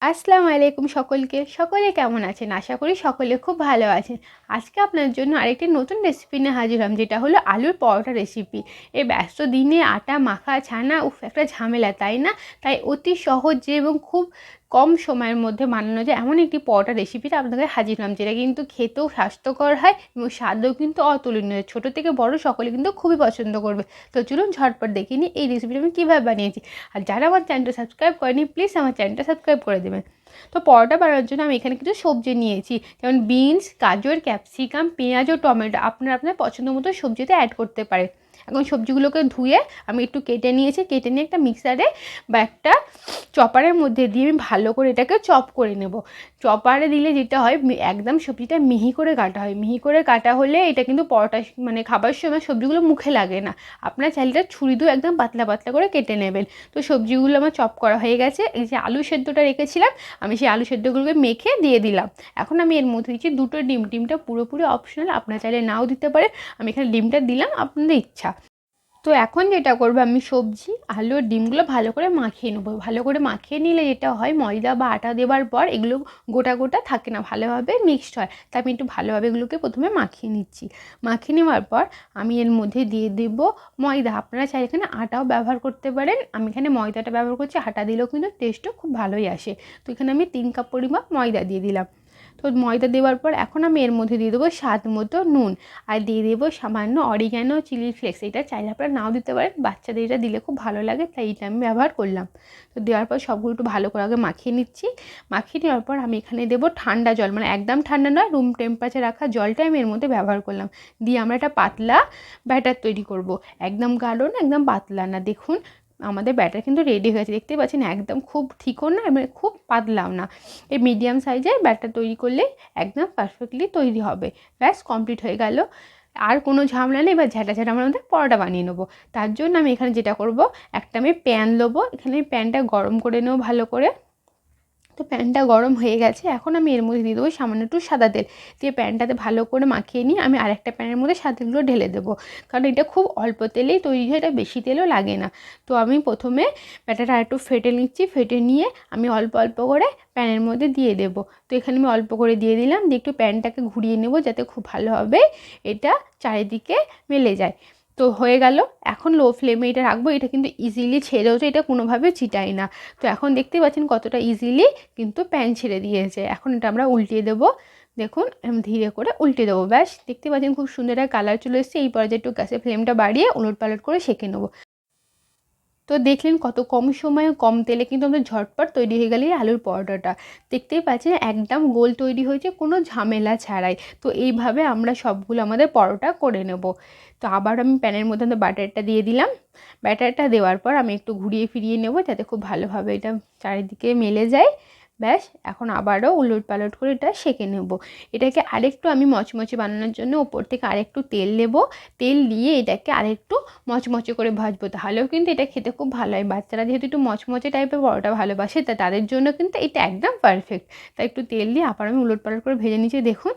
আসসালামু আলাইকুম সকলে কেমন আছেন? আশা করি সকলে খুব ভালো আছেন। আজকে আপনার জন্য আরেকটি নতুন রেসিপি নিয়ে হাজির হলাম, যেটা হলো আলুর পরোটা রেসিপি। এই ব্যস্ত দিনে আটা মাখা ছানা একটা ঝামেলা, তাই না? তাই অতি সহজে এবং খুব কম সময়ের মধ্যে বানানো যায় এমন একটি পরোটা রেসিপিটা আপনাদের হাজির হলাম, যেটা কিন্তু খেতেও স্বাস্থ্যকর হয় এবং স্বাদও কিন্তু অতুলনীয়। ছোটো থেকে বড় সকলে কিন্তু খুবই পছন্দ করবে। তো চলুন ঝটপট দেখে নিই এই রেসিপিটা আমি কীভাবে বানিয়েছি। আর যারা আমার চ্যানেলটা সাবস্ক্রাইব করেনি, প্লিজ আমার চ্যানেলটা সাবস্ক্রাইব করে দেবেন। তো পরোটা বানানোর জন্য আমি এখানে কিছু সবজি নিয়েছি, যেমন বিনস, গাজর, ক্যাপসিকাম, পেঁয়াজ ও টমেটো। আপনার পছন্দ মতো সবজিতে অ্যাড করতে পারে। এখন সবজিগুলোকে ধুয়ে আমি একটু কেটে নিয়েছি। কেটে নিয়ে একটা মিক্সারে বা একটা চপারের মধ্যে দিয়ে আমি ভালো করে এটাকে চপ করে নেব। চপারে দিলে যেটা হয়, একদম সবজিটা মিহি করে কাটা হয়। মিহি করে কাটা হলে এটা কিন্তু পরোটা খাবার সময় সবজিগুলো মুখে লাগে না। আপনার চাইলে ছুরি দিয়ে একদম পাতলা পাতলা করে কেটে নেবেন। তো সবজিগুলো আমার চপ করা হয়ে গেছে। এই যে আলু সেদ্ধটা রেখেছিলাম, আমি সেই আলু সেদ্ধগুলোকে মেখে দিয়ে দিলাম। এখন আমি এর মধ্যে দিচ্ছি দুটো ডিম। ডিমটা পুরোপুরি অপশনাল, আপনার চাইলে নাও দিতে পারে। আমি এখানে ডিমটা দিলাম, আপনাদের ইচ্ছা। তো এখন যেটা করবো, আমি সবজি, আলু আর ডিমগুলো ভালো করে মাখিয়ে নেবো। ভালো করে মাখিয়ে নিলে যেটা হয়, ময়দা বা আটা দেওয়ার পর এগুলো গোটা গোটা থাকে না, ভালোভাবে মিক্সড হয়। তাই আমি একটু ভালোভাবে এগুলোকে প্রথমে মাখিয়ে নিচ্ছি। মাখিয়ে নেওয়ার পর আমি এর মধ্যে দিয়ে দেব ময়দা। আপনারা চাই এখানে আটাও ব্যবহার করতে পারেন, আমি এখানে ময়দাটা ব্যবহার করছি। আটা দিলেও কিন্তু টেস্টও খুব ভালোই আসে। তো এখানে আমি 3 কাপ পরিমাপ ময়দা দিয়ে দিলাম। তো ময়দা দেওয়ার পর এখন আমি এর মধ্যে দিয়ে দেবো স্বাদ মতো নুন, আর দিয়ে দেবো সামান্য অরিগ্যানো চিলি ফ্লেক্স। এটা চাইলে আপনারা নাও দিতে পারেন, বাচ্চাদের এটা দিলে খুব ভালো লাগে, তাই এটা আমি ব্যবহার করলাম। তো দেওয়ার পর সবগুলো একটু ভালো করে আগে মাখিয়ে নিচ্ছি। মাখিয়ে নেওয়ার পর আমি এখানে দেবো ঠান্ডা জল, একদম ঠান্ডা নয়, রুম টেম্পারেচার রাখা জলটা আমি এর মধ্যে ব্যবহার করলাম। দিয়ে আমরা একটা পাতলা ব্যাটার তৈরি করব। একদম গাঢ় না, একদম পাতলা না। দেখুন আমাদের ব্যাটার কিন্তু রেডি হয়েছে, দেখতেই পাচ্ছেন। একদম খুব ঠিকও না, খুব পাতলাও না। এই মিডিয়াম সাইজের ব্যাটার তৈরি করলে একদম পারফেক্টলি তৈরি হবে। ব্যাস, কমপ্লিট হয়ে গেল। আর কোনো ঝামেলা নেই। এবার ঝাঁটা আমরা মধ্যে পরোটা বানিয়ে নেবো। তার জন্য আমি এখানে যেটা করব, একটা আমি প্যান নেবো। এখানে প্যানটা গরম করে নেবো ভালো করে। তো প্যানটা গরম হয়ে গেছে। এখন আমি এর মধ্যে দিয়ে দেবো সামান্য একটু সাদা তেল। দিয়ে প্যানটাতে ভালো করে মাখিয়ে নিয়ে আমি আরেকটা প্যানের মধ্যে সাদা তেলগুলো ঢেলে দেবো, কারণ এটা খুব অল্প তেলেই তৈরি হয়, এটা বেশি তেলও লাগে না। তো আমি প্রথমে ব্যাটারটা আরেকটু ফেটে নিচ্ছি। ফেটে নিয়ে আমি অল্প অল্প করে প্যানের মধ্যে দিয়ে দেবো। তো এখানে আমি অল্প করে দিয়ে দিলাম। দিয়ে একটু প্যানটাকে ঘুরিয়ে নেবো, যাতে খুব ভালোভাবে এটা চারিদিকে মেলে যায়। তো হয়ে গেল। এখন লো ফ্লেমে এটা রাখবো। এটা কিন্তু ইজিলি ছেড়েও যায়, এটা কোনোভাবে চিটাই না। তো এখন দেখতে পাচ্ছেন কতটা ইজিলি কিন্তু প্যান ছেড়ে দিয়েছে। এখন এটা আমরা উল্টিয়ে দেবো। দেখুন ধীরে করে উল্টে দেবো। ব্যাস, দেখতে পাচ্ছেন খুব সুন্দর একটা কালার চলে এসেছে। এই পর্যায়ে একটু গ্যাসের ফ্লেমটা বাড়িয়ে উলট পালট করে সেঁকে নেবো। তো দেখলেন কত কম সময়ে কম তেলে কিন্তু আমাদের ঝটপট তৈরি হয়ে গেল এই আলুর পরোটাটা। দেখতেই পাচ্ছেন একদম গোল তৈরি হয়েছে, কোনো ঝামেলা ছাড়াই। তো এইভাবে আমরা সবগুলো আমাদের পরোটা করে নেব। তো আবার আমি প্যানের মধ্যে ব্যাটারটা দিয়ে দিলাম। ব্যাটারটা দেওয়ার পর আমি একটু ঘুরিয়ে ফিরিয়ে নেব, যাতে খুব ভালোভাবে এটা চারিদিকে মেলে যায়। ব্যাস, এখন আবারও উলট পালট করে এটা সেঁকে নেব। এটাকে আরেকটু আমি মচমচে বানানোর জন্য ওপর থেকে আরেকটু তেল নেব। তেল দিয়ে এটাকে আরেকটু মচমচে করে ভাজবো, তাহলেও কিন্তু এটা খেতে খুব ভালো হয়। বাচ্চারা যেহেতু একটু মচমচে টাইপের পরোটা ভালোবাসে, তা তাদের জন্য কিন্তু এটা একদম পারফেক্ট। তাই একটু তেল দিয়ে আবার আমি উলট পালট করে ভেজে নিচ্ছি। দেখুন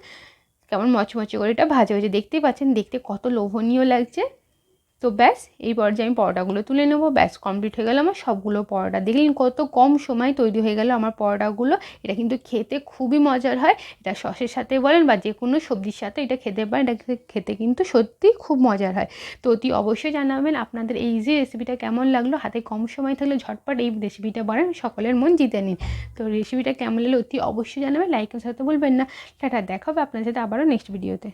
কেমন মচমচে করে এটা ভাজা হয়েছে, দেখতেই পাচ্ছেন। দেখতে কত লোভনীয় লাগছে। তো ব্যাস, এই পর্যায়ে আমি পরোটাগুলো তুলে নেবো। ব্যাস, কমপ্লিট হয়ে গেল আমার সবগুলো পরোটা। দেখলেন কত কম সময় তৈরি হয়ে গেল আমার পরোটাগুলো। এটা কিন্তু খেতে খুবই মজার হয়। এটা সসের সাথে বলেন বা যে কোনো সবজির সাথে এটা খেতে পারেন। এটা খেতে কিন্তু সত্যিই খুব মজার হয়। তো অতি অবশ্যই জানাবেন আপনাদের এই ইজি রেসিপিটা কেমন লাগলো। হাতে কম সময় থাকলে ঝটপট এই রেসিপিটা বানান, সকলের মন জিতে নিন। তো রেসিপিটা কেমন লাগলো অতি অবশ্যই জানাবেন, লাইক সাথে বলবেন না। টাটা, দেখা হবে আপনার সাথে আবারও নেক্সট ভিডিওতে।